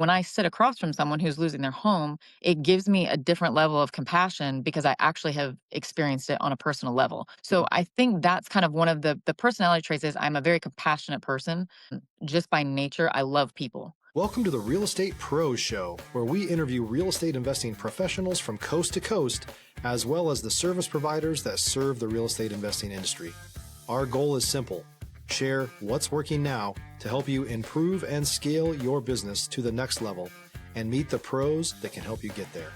When I sit across from someone who's losing their home, it gives me a different level of compassion because I actually have experienced it on a personal level. So I think that's kind of one of the personality traits is I'm a very compassionate person. Just by nature, I love people. Welcome to the Real Estate Pros Show, where we interview real estate investing professionals from coast to coast, as well as the service providers that serve the real estate investing industry. Our goal is simple: share what's working now to help you improve and scale your business to the next level and meet the pros that can help you get there.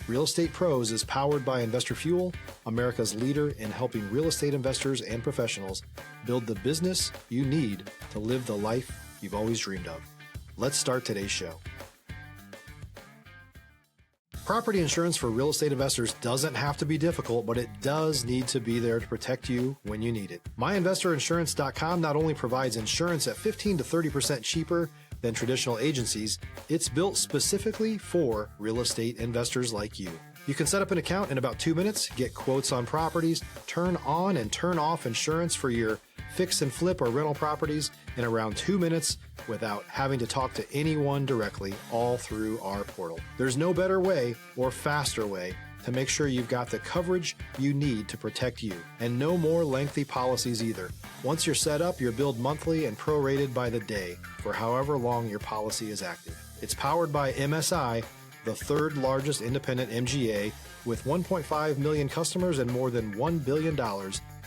Real Estate Pros is powered by Investor Fuel, America's leader in helping real estate investors and professionals build the business you need to live the life you've always dreamed of. Let's start today's show. Property insurance for real estate investors doesn't have to be difficult, but it does need to be there to protect you when you need it. MyInvestorInsurance.com not only provides insurance at 15 to 30% cheaper than traditional agencies, it's built specifically for real estate investors like you. You can set up an account in about 2 minutes, get quotes on properties, turn on and turn off insurance for your fix and flip or rental properties in around 2 minutes without having to talk to anyone directly, all through our portal. There's no better way or faster way to make sure you've got the coverage you need to protect you, and no more lengthy policies either. Once you're set up, you're billed monthly and prorated by the day for however long your policy is active. It's powered by MSI, the third largest independent MGA, with 1.5 million customers and more than $1 billion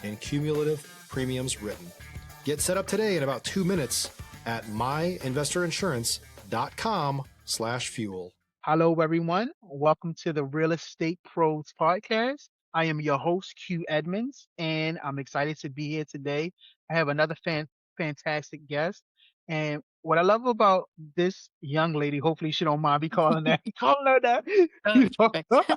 in cumulative premiums written. Get set up today in about 2 minutes at myinvestorinsurance.com/fuel. Hello, everyone. Welcome to the Real Estate Pros Podcast. I am your host, Q Edmonds, and I'm excited to be here today. I have another fantastic guest. And what I love about this young lady, hopefully she don't mind me calling that, calling her that, Oh, you know, perfect. I'll take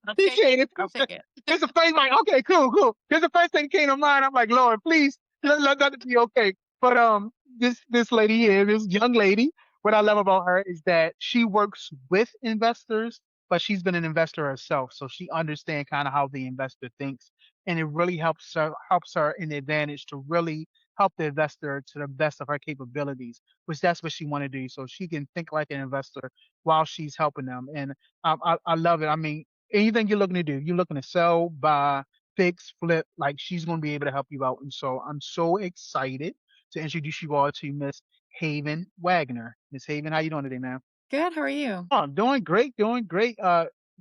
appreciate it. it. I'll take it. It's the first like, okay, cool, cool. Because the first thing that came to mind, I'm like, Lord, please let that be okay. But this lady here, this young lady, what I love about her is that she works with investors, but she's been an investor herself, so she understands kind of how the investor thinks, and it really helps her in the advantage to really help the investor to the best of her capabilities, which that's what she want to do, so she can think like an investor while she's helping them. And I love it. I mean, anything you're looking to do, you're looking to sell, buy, fix, flip, like she's going to be able to help you out. And so I'm so excited to introduce you all to Miss Haven Wagner. Miss Haven, how you doing today, ma'am? Good. How are you? Oh, I'm doing great, doing great.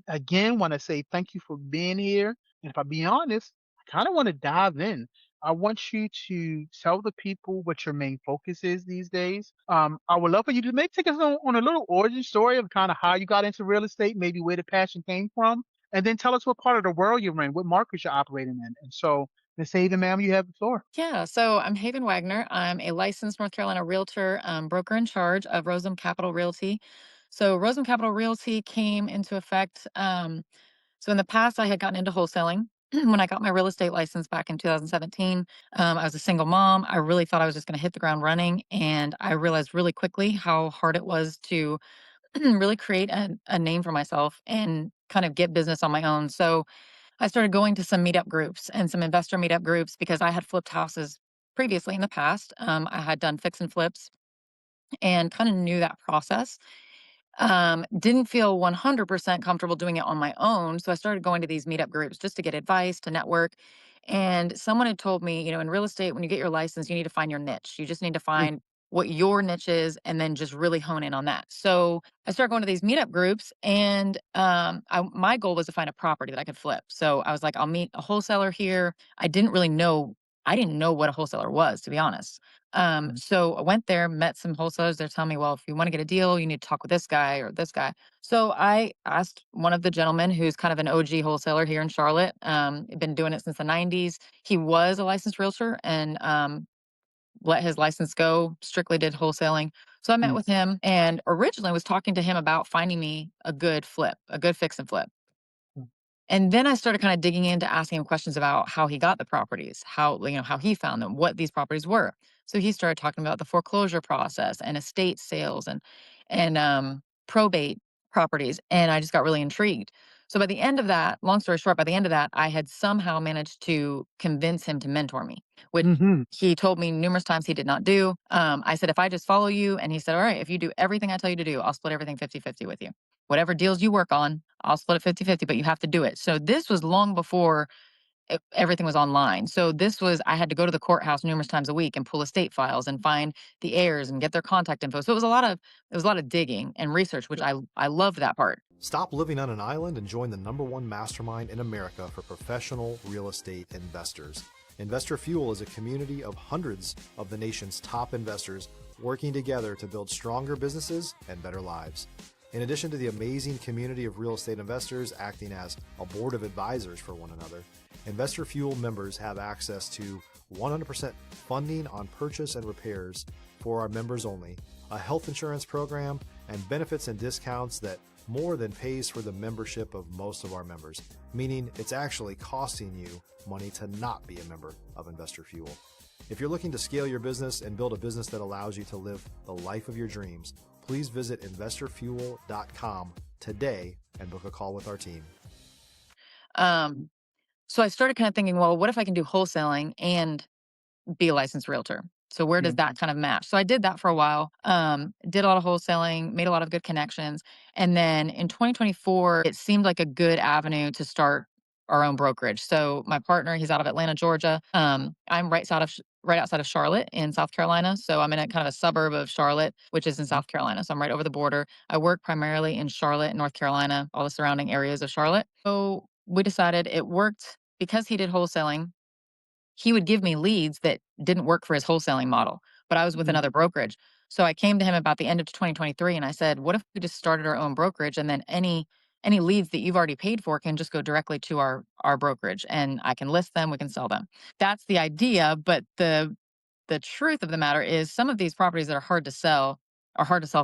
Again, want to say thank you for being here. And if I be honest, I kind of want to dive in. I want you to tell the people what your main focus is these days. I would love for you to maybe take us on a little origin story of kind of how you got into real estate, maybe where the passion came from, and then tell us what part of the world you're in, what markets you're operating in. And so, Miss Haven, ma'am, you have the floor. Yeah. So I'm Haven Wagner. I'm a licensed North Carolina realtor, broker in charge of Rosem Capital Realty. So Rosem Capital Realty came into effect. So in the past, I had gotten into wholesaling. When I got my real estate license back in 2017, I was a single mom. I really thought I was just going to hit the ground running. And I realized really quickly how hard it was to really create a name for myself and kind of get business on my own. So I started going to some meetup groups and some investor meetup groups because I had flipped houses previously in the past. I had done fix and flips and kind of knew that process. Didn't feel 100% comfortable doing it on my own. So I started going to these meetup groups just to get advice, to network. And someone had told me, in real estate, when you get your license, you need to find your niche. You just need to Mm, find what your niche is and then just really hone in on that. So I started going to these meetup groups and my goal was to find a property that I could flip. So I was like, I'll meet a wholesaler here. I didn't know what a wholesaler was, to be honest. mm, So I went there, met some wholesalers. They're telling me, well, if you want to get a deal, you need to talk with this guy or this guy. So I asked one of the gentlemen who's kind of an OG wholesaler here in Charlotte, been doing it since the 90s. He was a licensed realtor and let his license go, strictly did wholesaling. So I met mm, with him and originally was talking to him about finding me a good flip, a good fix and flip. mm, And then I started kind of digging into asking him questions about how he got the properties, how he found them, what these properties were. So he started talking about the foreclosure process and estate sales and probate properties. And I just got really intrigued. So by the end of that, long story short, by the end of that, I had somehow managed to convince him to mentor me, which Hmm. he told me numerous times he did not do. I said, if I just follow you, and he said, all right, if you do everything I tell you to do, I'll split everything 50-50 with you. Whatever deals you work on, I'll split it 50-50, but you have to do it. So this was long before everything was online. So this was, I had to go to the courthouse numerous times a week and pull estate files and find the heirs and get their contact info. So it was a lot of digging and research, which I loved that part. Stop living on an island and join the #1 mastermind in America for professional real estate investors. Investor Fuel is a community of hundreds of the nation's top investors working together to build stronger businesses and better lives. In addition to the amazing community of real estate investors acting as a board of advisors for one another, Investor Fuel members have access to 100% funding on purchase and repairs for our members only, a health insurance program, and benefits and discounts that more than pays for the membership of most of our members, meaning it's actually costing you money to not be a member of Investor Fuel. If you're looking to scale your business and build a business that allows you to live the life of your dreams, please visit investorfuel.com today and book a call with our team. Um, so I started kind of thinking, well, what if I can do wholesaling and be a licensed realtor? So where Yeah. does that kind of match? So I did that for a while. Did a lot of wholesaling, made a lot of good connections, and then in 2024, it seemed like a good avenue to start our own brokerage. So my partner, he's out of Atlanta, Georgia. I'm right outside of Charlotte in South Carolina. So I'm in a kind of a suburb of Charlotte, which is in Mhm. South Carolina. So I'm right over the border. I work primarily in Charlotte, North Carolina, all the surrounding areas of Charlotte. So we decided it worked because he did wholesaling. He would give me leads that didn't work for his wholesaling model, but I was with Mhm. another brokerage. So I came to him about the end of 2023 and I said, "What if we just started our own brokerage, and then any leads that you've already paid for can just go directly to our brokerage, and I can list them, we can sell them." That's the idea, but the truth of the matter is some of these properties that are hard to sell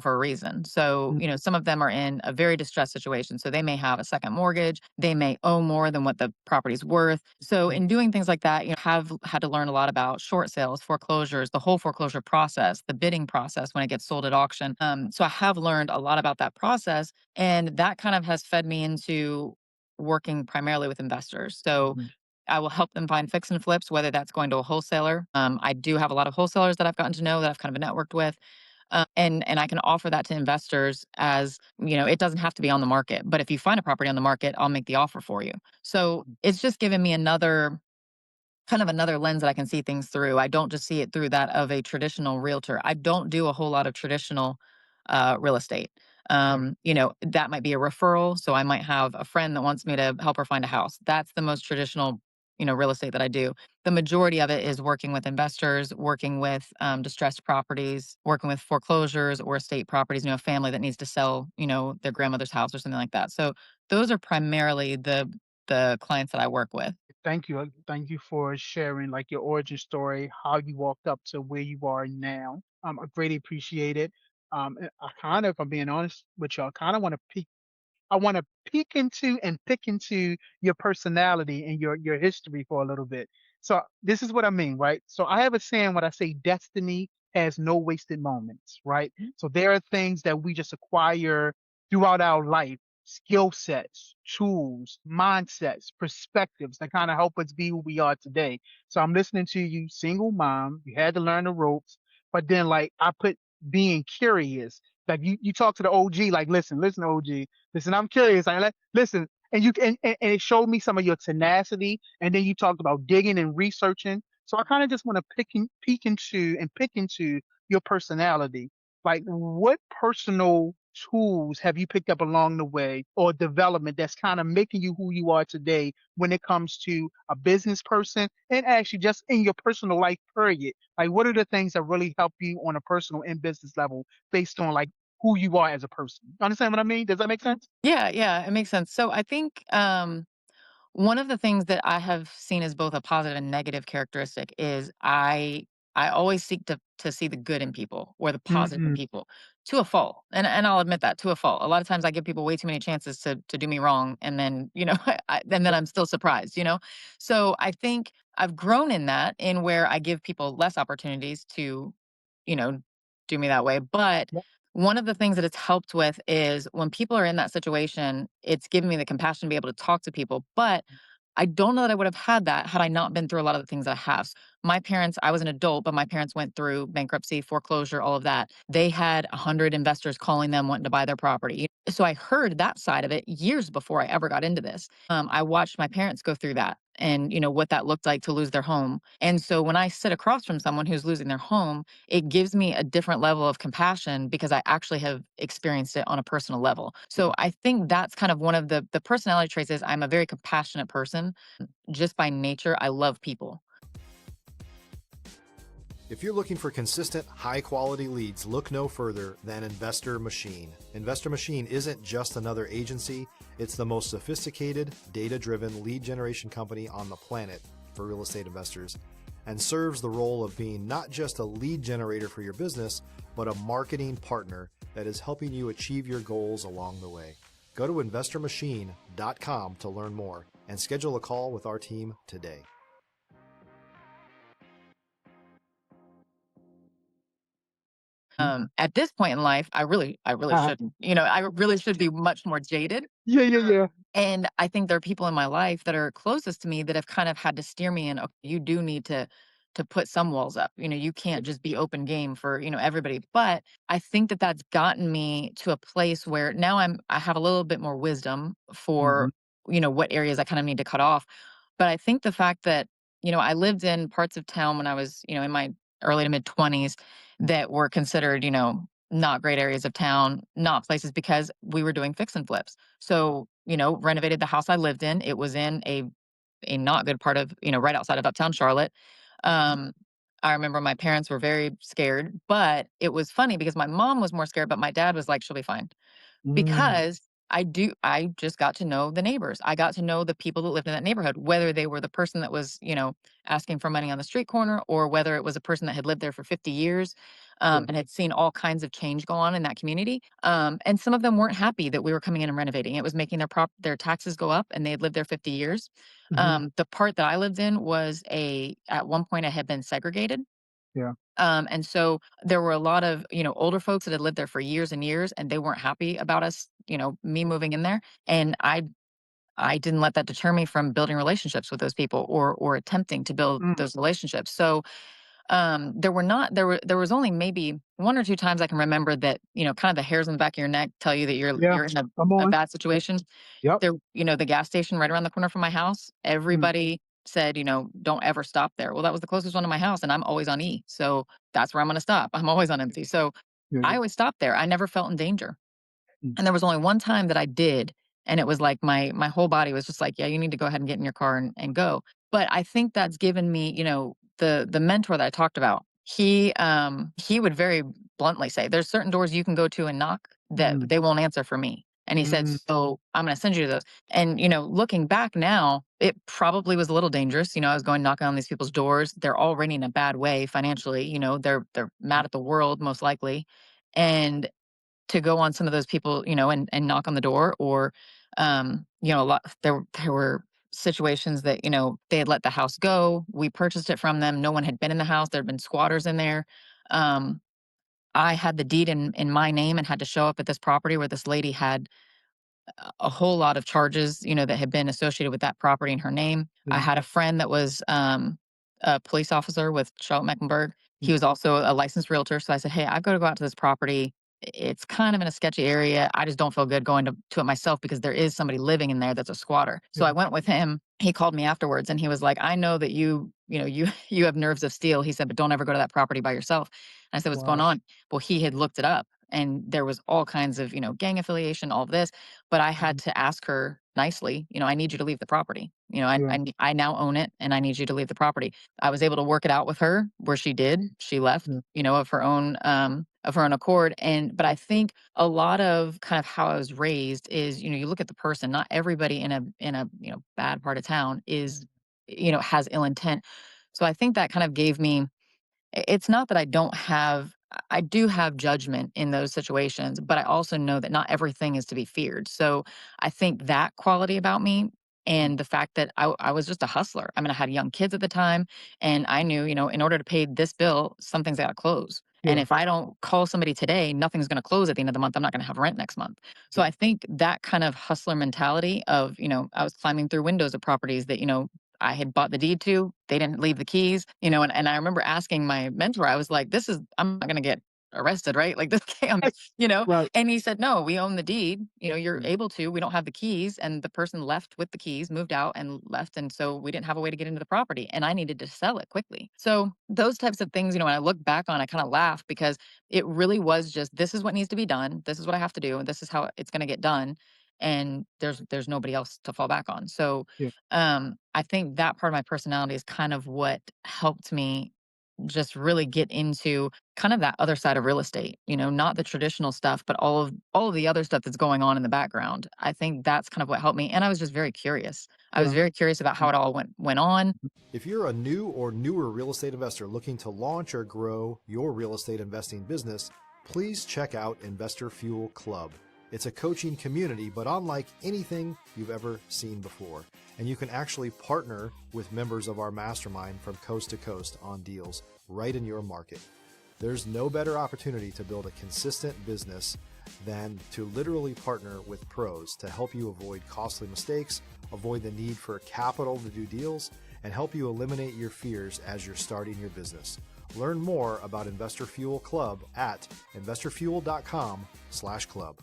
for a reason. So, Mhm. some of them are in a very distressed situation. So they may have a second mortgage, they may owe more than what the property's worth. So in doing things like that, have had to learn a lot about short sales, foreclosures, the whole foreclosure process, the bidding process when it gets sold at auction. So I have learned a lot about that process, and that kind of has fed me into working primarily with investors. So Mhm. I will help them find fix and flips, whether that's going to a wholesaler. I do have a lot of wholesalers that I've gotten to know that I've kind of networked with. And I can offer that to investors as, it doesn't have to be on the market. But if you find a property on the market, I'll make the offer for you. So it's just given me another lens that I can see things through. I don't just see it through that of a traditional realtor. I don't do a whole lot of traditional real estate. Yeah. That might be a referral. So I might have a friend that wants me to help her find a house. That's the most traditional, real estate that I do. The majority of it is working with investors, working with distressed properties, working with foreclosures or estate properties, a family that needs to sell, their grandmother's house or something like that. So those are primarily the clients that I work with. Thank you. Thank you for sharing like your origin story, how you walked up to where you are now. I greatly appreciate it. And I kind of, if I'm being honest with you, I kind of want to peek. I want to peek into and pick into your personality and your history for a little bit. So this is what I mean, right? So I have a saying when I say destiny has no wasted moments, right? So there are things that we just acquire throughout our life, skill sets, tools, mindsets, perspectives that kind of help us be who we are today. So I'm listening to you, single mom, you had to learn the ropes, but then like I put being curious. Like you talk to the OG, like, listen, OG, listen, I'm curious. Listen, and and it showed me some of your tenacity. And then you talked about digging and researching. So I kind of just want to peek into and pick into your personality. Like, what personal tools have you picked up along the way or development that's kind of making you who you are today when it comes to a business person and actually just in your personal life, period? Like, what are the things that really help you on a personal and business level based on like who you are as a person? Understand what I mean? Does that make sense? Yeah, yeah, it makes sense. So I think one of the things that I have seen as both a positive and negative characteristic is I always seek to see the good in people or the positive in Mhm. people to a fault. And I'll admit that to a fault. A lot of times I give people way too many chances to do me wrong, and then, and then Yep. I'm still surprised. So I think I've grown in that, in where I give people less opportunities to, you know, do me that way. But Yep. One of the things that it's helped with is when people are in that situation, it's given me the compassion to be able to talk to people. But I don't know that I would have had that had I not been through a lot of the things that I have. My parents, I was an adult, but my parents went through bankruptcy, foreclosure, all of that. They had 100 investors calling them wanting to buy their property. So I heard that side of it years before I ever got into this. I watched my parents go through that and what that looked like to lose their home. And so when I sit across from someone who's losing their home, it gives me a different level of compassion because I actually have experienced it on a personal level. So I think that's kind of one of the personality traits is I'm a very compassionate person. Just by nature, I love people. If you're looking for consistent, high quality leads, look no further than Investor Machine. Investor Machine isn't just another agency, it's the most sophisticated, data driven lead generation company on the planet for real estate investors, and serves the role of being not just a lead generator for your business, but a marketing partner that is helping you achieve your goals along the way. Go to investormachine.com to learn more and schedule a call with our team today. At this point in life, I really Uh, shouldn't. I really should be much more jaded. yeah, yeah, yeah. And I think there are people in my life that are closest to me that have kind of had to steer me in, okay, you do need to put some walls up. You can't just be open game for, everybody. But I think that that's gotten me to a place where now I have a little bit more wisdom Hmm. for, what areas I kind of need to cut off. But I think the fact that, I lived in parts of town when I was, in my early to mid 20s that were considered, not great areas of town, not places because we were doing fix and flips. So, renovated the house I lived in. It was in a not good part of, right outside of uptown Charlotte. Um, I remember my parents were very scared, but it was funny because my mom was more scared, but my dad was like, she'll be fine. Mm, Because I just got to know the neighbors. I got to know the people that lived in that neighborhood, whether they were the person that was, asking for money on the street corner or whether it was a person that had lived there for 50 years, yeah. and had seen all kinds of change go on in that community. And some of them weren't happy that we were coming in and renovating. It was making their taxes go up, and they had lived there 50 years. Hmm. The part that I lived in was at one point it had been segregated. Yeah. And so there were a lot of, older folks that had lived there for years and years, and they weren't happy about us, me moving in there. And I didn't let that deter me from building relationships with those people or attempting to build Mm, those relationships. So there was only maybe one or two times I can remember that, kind of the hairs on the back of your neck tell you that you're yeah. you're in Come a on. bad situation. Yep. There, the gas station right around the corner from my house, Mm, everybody said, "Don't ever stop there." Well, that was the closest one to my house, and I'm always on E. So that's where I'm gonna stop. I'm always on empty. So yeah, I yeah. always stopped there. I never felt in danger. Mm, And there was only one time that I did, and it was like my whole body was just like, "Yeah, you need to go ahead and get in your car and go." But I think that's given me, the mentor that I talked about. He would very bluntly say, "There's certain doors you can go to and knock that mm, they won't answer for me." And he said, mm, "So I'm going to send you to those." And looking back now, it probably was a little dangerous. I was going knocking on these people's doors. They're already in a bad way financially. They're mad at the world most likely, and to go on some of those people, and knock on the door or, a lot there were situations that, they had let the house go. We purchased it from them. No one had been in the house. There had been squatters in there. Um, I had the deed in my name and had to show up at this property where this lady had a whole lot of charges, that had been associated with that property in her name. I yeah. had a friend that was a police officer with Charlotte Mecklenburg. Mm, He was also a licensed realtor. So I said, "Hey, I've got to go out to this property. It's kind of in a sketchy area. I just don't feel good going to it myself because there is somebody living in there that's a squatter." So yeah. I went with him. He called me afterwards and he was like, "I know that you you have nerves of steel." He said, "But don't ever go to that property by yourself." And I said, "What's going Wow. on?" Well, he had looked it up and there was all kinds of, gang affiliation, all of this. But I had Mhm. to ask her nicely, "I need you to leave the property. Yeah. I now own it and I need you to leave the property." I was able to work it out with her where she did. She left, Yeah. of her own accord. And but I think a lot of kind of how I was raised is, you look at the person. Not everybody in a bad part of town is, has ill intent. So I think that kind of gave me it's not that I do have judgment in those situations, but I also know that not everything is to be feared. So I think that quality about me Mm, and the fact that I was just a hustler. I mean, I had young kids at the time and I knew, in order to pay this bill, something's got to close. And Yeah. if I don't call somebody today, nothing's going to close at the end of the month. I'm not going to have rent next month. So Yeah. I think that kind of hustler mentality of, I was climbing through windows of properties that, I had bought the deed to, they didn't leave the keys, and I remember asking my mentor, I was like, I'm not going to get arrested, right? Like this scam, you know? Right. And he said, no, we own the deed. You're Yeah. able to, we don't have the keys. And the person left with the keys, moved out and left. And so we didn't have a way to get into the property and I needed to sell it quickly. So those types of things, when I look back on, I kind of laugh because it really was just, this is what needs to be done. This is what I have to do. And this is how it's going to get done. And there's nobody else to fall back on. So Yeah. I think that part of my personality is kind of what helped me just really get into kind of that other side of real estate, not the traditional stuff, but all of the other stuff that's going on in the background. I think that's kind of what helped me. And I was just very curious. I was Yeah. very curious about how it all went on. If you're a new or newer real estate investor looking to launch or grow your real estate investing business, please check out Investor Fuel Club. It's a coaching community, but unlike anything you've ever seen before. And you can actually partner with members of our mastermind from coast to coast on deals right in your market. There's no better opportunity to build a consistent business than to literally partner with pros to help you avoid costly mistakes, avoid the need for capital to do deals, and help you eliminate your fears as you're starting your business. Learn more about Investor Fuel Club at investorfuel.com/club.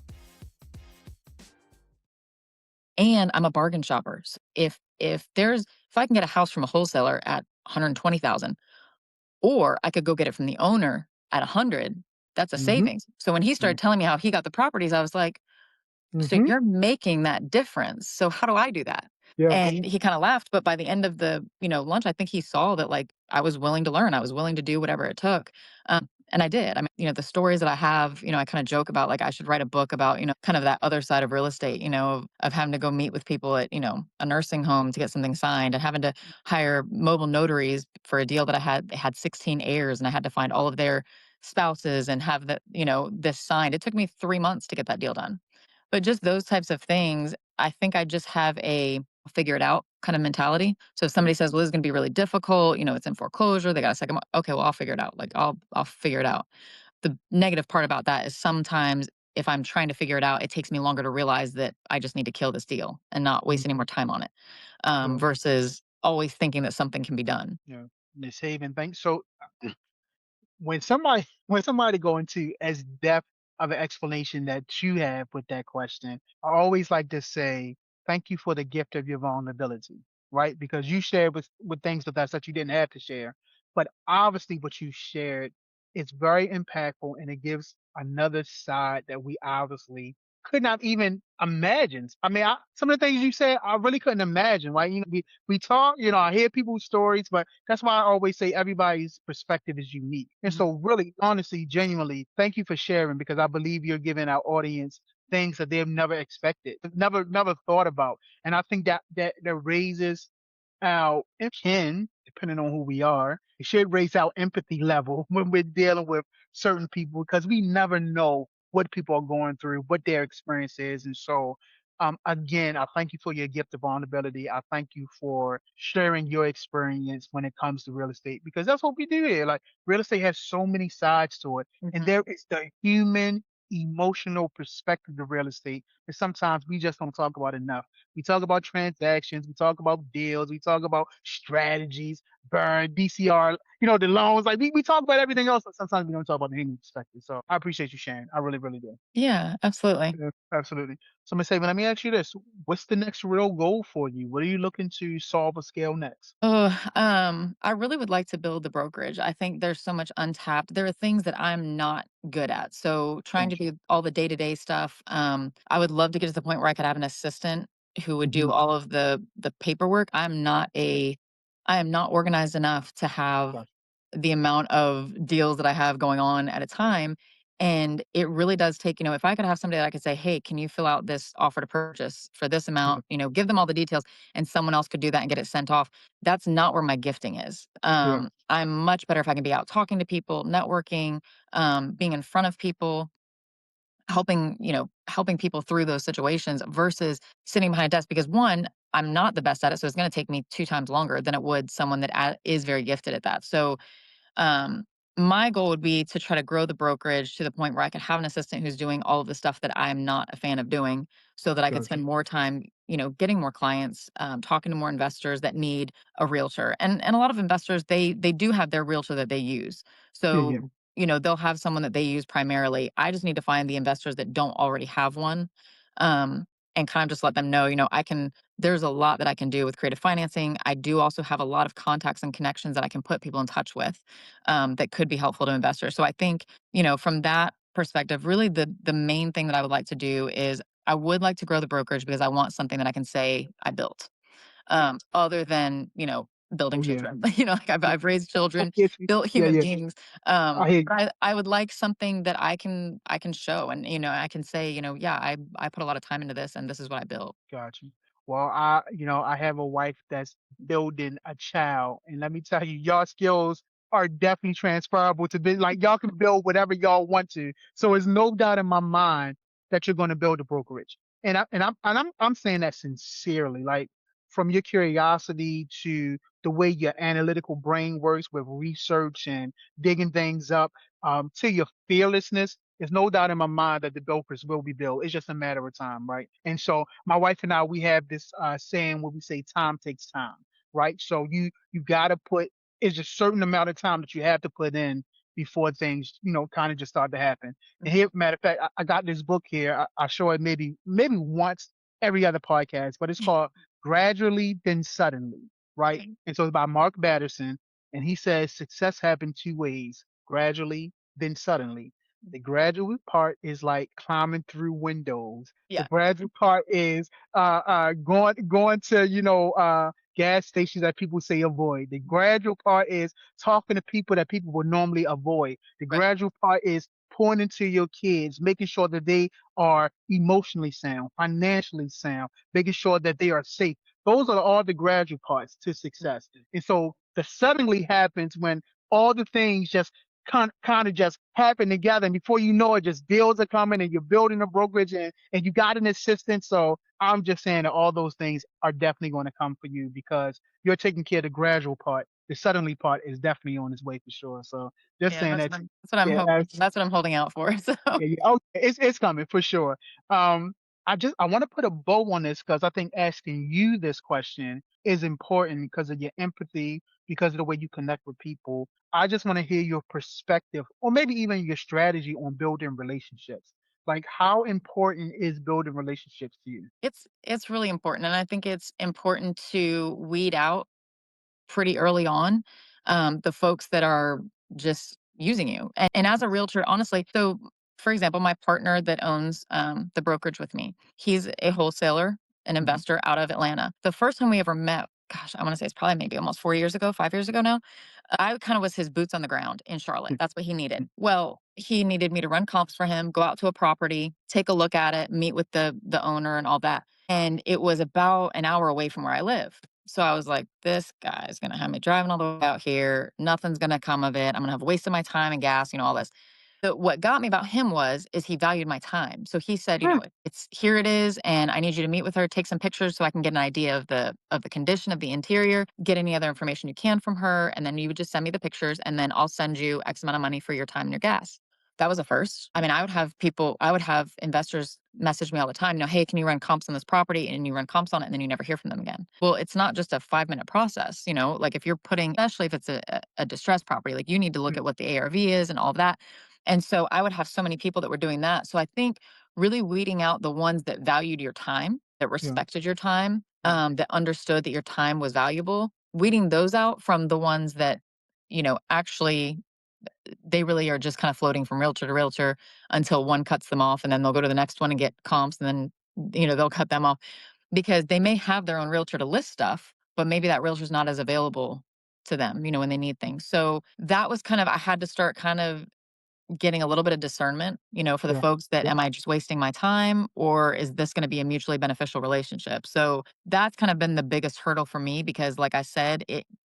And I'm a bargain shopper. So if I can get a house from a wholesaler at 120,000, or I could go get it from the owner at 100, that's a Mm-hmm. savings. So when he started telling me how he got the properties, I was like, so Mm-hmm. you're making that difference. So how do I do that? Yeah. And he kind of laughed, but by the end of the, lunch, I think he saw that like I was willing to learn. I was willing to do whatever it took. And I did. I mean, the stories that I have, I kind of joke about like I should write a book about, kind of that other side of real estate, of having to go meet with people at, a nursing home to get something signed and having to hire mobile notaries for a deal that they had 16 heirs and I had to find all of their spouses and have this signed. It took me 3 months to get that deal done. But just those types of things, I think I just have a figure it out kind of mentality. So if somebody says, "Well, this is going to be really difficult," it's in foreclosure, they got a second, okay, well, I'll figure it out. Like I'll figure it out. The negative part about that is sometimes if I'm trying to figure it out, it takes me longer to realize that I just need to kill this deal and not waste any more time on it, Yeah. versus always thinking that something can be done. Yeah. The saving things. So when somebody go into as depth of an explanation that you have with that question, I always like to say thank you for the gift of your vulnerability, right? Because you shared with things with us that you didn't have to share, but obviously what you shared is very impactful and it gives another side that we obviously could not even imagine. I mean, some of the things you said, I really couldn't imagine, right? We talk, I hear people's stories, but that's why I always say everybody's perspective is unique. And Mhm. so, really, honestly, genuinely, thank you for sharing because I believe you're giving our audience things that they've never expected, never thought about. And I think that raises our can, depending on who we are, it should raise our empathy level when we're dealing with certain people because we never know what people are going through, what their experience is. And so, again, I thank you for your gift of vulnerability. I thank you for sharing your experience when it comes to real estate because that's what we do here. Like real estate has so many sides to it, and Mhm. there is the human, emotional perspective of real estate that sometimes we just don't talk about enough. We talk about transactions, we talk about deals, we talk about strategies, burn, DCR, the loans. Like we talk about everything else, but sometimes we don't talk about the human perspective. So I appreciate you sharing. I really, really do. Yeah, absolutely. Yeah, absolutely. So I'm gonna say, but let me ask you this: what's the next real goal for you? What are you looking to solve or scale next? Oh, I really would like to build the brokerage. I think there's so much untapped. There are things that I'm not good at. So trying Yeah. to do all the day-to-day stuff. I would love to get to the point where I could have an assistant who would do Mhm. all of the paperwork. I am not organized enough to have Gotcha. the amount of deals that I have going on at a time. And it really does take, if I could have somebody that I could say, hey, can you fill out this offer to purchase for this Yeah. amount, give them all the details and someone else could do that and get it sent off. That's not where my gifting is. Yeah. I'm much better if I can be out talking to people, networking, being in front of people, helping people through those situations versus sitting behind a desk because one, I'm not the best at it. So it's going to take me 2 times longer than it would someone that is very gifted at that. So um, my goal would be to try to grow the brokerage to the point where I could have an assistant who's doing all of the stuff that I'm not a fan of doing so that I could Gotcha. spend more time, getting more clients, talking to more investors that need a realtor. And a lot of investors, they do have their realtor that they use. Yeah, yeah, So, they'll have someone that they use primarily. I just need to find the investors that don't already have one. Um, and kind of just let them know, there's a lot that I can do with creative financing. I do also have a lot of contacts and connections that I can put people in touch with, that could be helpful to investors. So I think, from that perspective, really the main thing that I would like to do is I would like to grow the brokerage because I want something that I can say I built, other than, building oh yeah, children. Like I've raised I children, get you. built Yeah, human yeah, beings. I hear you. But I would like something that I can show, and I can say, yeah, I put a lot of time into this, and this is what I built. Got you. Well, I have a wife that's building a child, and let me tell you, y'all skills are definitely transferable to be like y'all can build whatever y'all want to. So there's no doubt in my mind that you're going to build a brokerage. And I'm saying that sincerely, like from your curiosity to the way your analytical brain works with research and digging things up, to your fearlessness. There's no doubt in my mind that the brokers will be built. It's just a matter of time, right? And so my wife and I, we have this saying where we say time takes time, right? So you gotta put it's just certain amount of time that you have to put in before things, kind of just start to happen. And Mhm. here, matter of fact, I got this book here. I show it maybe once every other podcast, but it's called Gradually Then Suddenly, right? Okay. And so it's by Mark Batterson, and he says success happened two ways: gradually, then suddenly. The gradual part is like climbing through windows. The Yeah. gradual part is going to gas stations that people say avoid. The gradual part is talking to people that people would normally avoid. The Right. gradual part is pouring into your kids, making sure that they are emotionally sound, financially sound, making sure that they are safe. Those are all the gradual parts to success. And so the suddenly happens when all the things just kind of just happen together. And before you know it, just deals are coming and you're building a brokerage and you got an assistant. So I'm just saying that all those things are definitely going to come for you because you're taking care of the gradual part. The suddenly part is definitely on its way for sure. So just Yeah, saying that's that, what I'm yeah, hoping. That's what I'm holding out for. So yeah, yeah. Oh, it's coming for sure. Um, I want to put a bow on this because I think asking you this question is important because of your empathy, because of the way you connect with people. I just want to hear your perspective, or maybe even your strategy on building relationships. Like, how important is building relationships to you? it's really important, and I think it's important to weed out pretty early on, the folks that are just using you. And as a realtor, honestly, so for example, my partner that owns the brokerage with me, he's a wholesaler, an Mhm. investor out of Atlanta. The first time we ever met, gosh, I want to say it's probably maybe almost 4 years ago, 5 years ago now. I kind of was his boots on the ground in Charlotte. That's what he needed. Well, he needed me to run comps for him, go out to a property, take a look at it, meet with the owner and all that. And it was about an hour away from where I live. So I was like, this guy's gonna have me driving all the way out here. Nothing's gonna come of it. I'm gonna have wasted my time and gas, all this. But what got me about him is he valued my time. So he said, Mm, it's here it is, and I need you to meet with her, take some pictures so I can get an idea of the condition of the interior, get any other information you can from her, and then you would just send me the pictures, and then I'll send you X amount of money for your time and your gas. That was a first. I mean, I would have investors message me all the time, hey, can you run comps on this property? And you run comps on it, and then you never hear from them again. Well, it's not just a 5 minute process, like if you're putting, especially if it's a distressed property, like you need to look mm, at what the ARV is and all of that. And so I would have so many people that were doing that. So I think really weeding out the ones that valued your time, that yeah, respected your time, yeah, that understood that your time was valuable, weeding those out from the ones that, actually they really are just kind of floating from realtor to realtor until one cuts them off and then they'll go to the next one and get comps and then, they'll cut them off because they may have their own realtor to list stuff, but maybe that realtor's not as available to them, when they need things. So that was kind of, I had to start kind of getting a little bit of discernment, for the yeah, folks that yeah, am I just wasting my time or is this going to be a mutually beneficial relationship? So that's kind of been the biggest hurdle for me because like I said,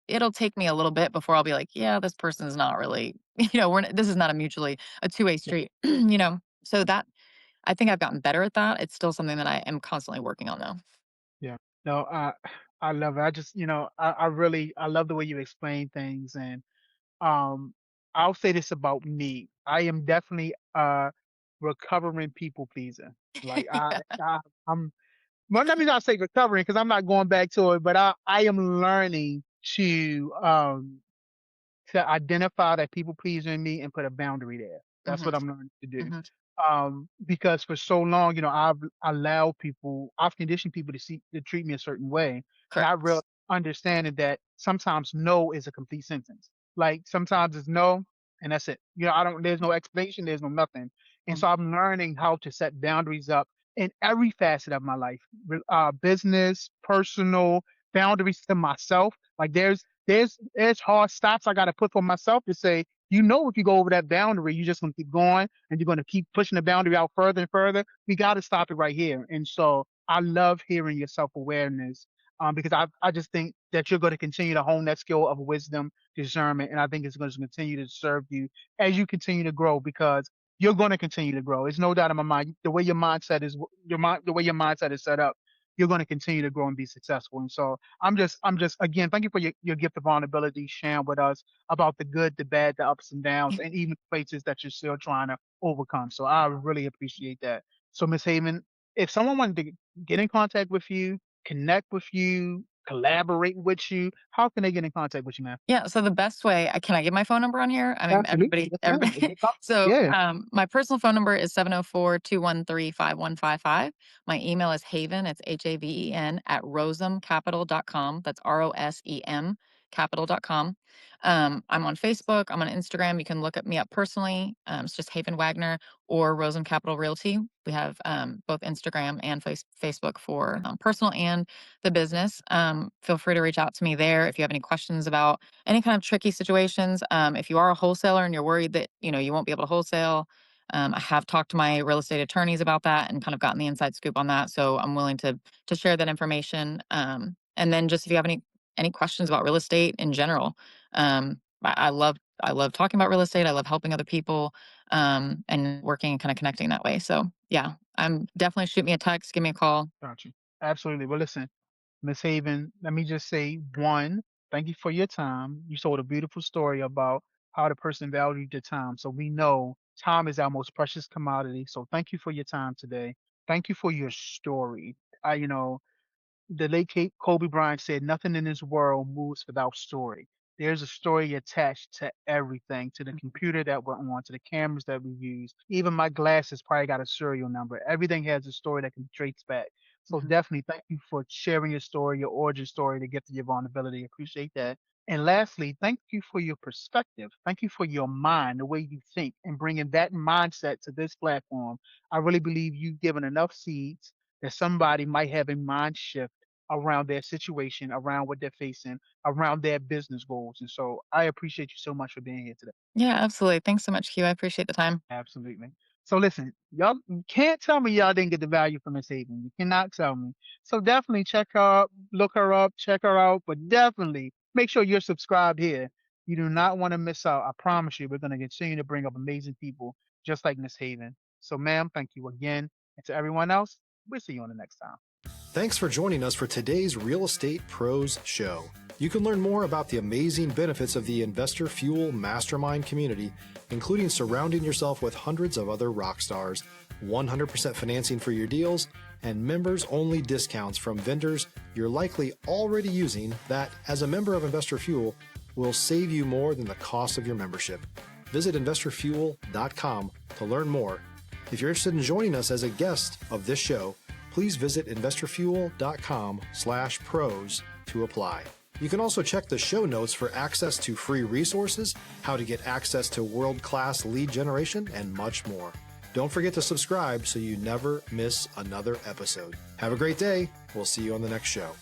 it'll take me a little bit before I'll be like, yeah, this person's not really, this is not a two-way yeah, street, So that I think I've gotten better at that. It's still something that I am constantly working on though. yeah. No, I love it. I just, I really I love the way you explain things and I'll say this about me. I am definitely a recovering people pleaser. Like I'm well, let me not say recovering because I'm not going back to it, but I am learning to identify that people pleaser in me and put a boundary there. That's Hmm. what I'm learning to do. Hmm. Because for so long, I've allowed people, I've conditioned people to treat me a certain way, not real Correct. understanding that sometimes no is a complete sentence. Like sometimes it's no, and that's it. I don't. There's no explanation. There's no nothing. And Mhm. so I'm learning how to set boundaries up in every facet of my life, business, personal, boundaries to myself. Like there's hard stops I got to put for myself to say, if you go over that boundary, you're just going to keep going and you're going to keep pushing the boundary out further and further. We got to stop it right here. And so I love hearing your self awareness, because I just think that you're going to continue to hone that skill of wisdom, discernment, and I think it's going to continue to serve you as you continue to grow because you're going to continue to grow. It's no doubt in my mind. The way your mindset is, the way your mindset is set up, you're going to continue to grow and be successful. And so I'm just again, thank you for your gift of vulnerability, sharing with us about the good, the bad, the ups and downs, and even places that you're still trying to overcome. So I really appreciate that. So Miss Haven, if someone wanted to get in contact with you, connect with you, collaborate with you, how can they get in contact with you, man? Yeah, so the best way can I give my phone number on here? I mean, Absolutely. Yes, ma'am. If everybody they come- so, Yeah. my personal phone number is 704-213-5155. My email is haven, it's Haven, at rosemcapital.com. That's ROSEM capital.com. I'm on Facebook, I'm on Instagram. You can look at me up personally. It's just Haven Wagner or Rosem Capital Realty. We have both Instagram and Facebook for personal and the business. Feel free to reach out to me there if you have any questions about any kind of tricky situations. If you are a wholesaler and you're worried that you won't be able to wholesale, I have talked to my real estate attorneys about that and kind of gotten the inside scoop on that. So I'm willing to share that information. And then just if you have any questions about real estate in general, I love talking about real estate. I love helping other people, and working and kind of connecting that way. So yeah, I'm definitely shoot me a text, give me a call. Got you. Absolutely. Well, listen, Miss Haven, let me just say one, thank you for your time. You told a beautiful story about how the person valued your time. So we know time is our most precious commodity. So thank you for your time today. Thank you for your story. The late Kobe Bryant said, "Nothing in this world moves without story." There's a story attached to everything, to the computer that we're on, to the cameras that we use. Even my glasses probably got a serial number. Everything has a story that can trace back. So Mhm. definitely thank you for sharing your story, your origin story, the gift of your vulnerability. Appreciate that. And lastly, thank you for your perspective. Thank you for your mind, the way you think, and bringing that mindset to this platform. I really believe you've given enough seeds that somebody might have a mind shift around their situation, around what they're facing, around their business goals. And so I appreciate you so much for being here today. Yeah, absolutely. Thanks so much, Q. I appreciate the time. Absolutely. So listen, y'all you can't tell me y'all didn't get the value from Miss Haven. You cannot tell me. So definitely check her out, look her up, check her out, but definitely make sure you're subscribed here. You do not want to miss out. I promise you, we're going to continue to bring up amazing people just like Miss Haven. So, ma'am, thank you again. And to everyone else, we'll see you on the next time. Thanks for joining us for today's Real Estate Pros Show. You can learn more about the amazing benefits of the Investor Fuel Mastermind community, including surrounding yourself with hundreds of other rock stars, 100% financing for your deals, and members-only discounts from vendors you're likely already using that, as a member of Investor Fuel, will save you more than the cost of your membership. Visit investorfuel.com to learn more. If you're interested in joining us as a guest of this show, please visit investorfuel.com/pros to apply. You can also check the show notes for access to free resources, how to get access to world-class lead generation, and much more. Don't forget to subscribe so you never miss another episode. Have a great day. We'll see you on the next show.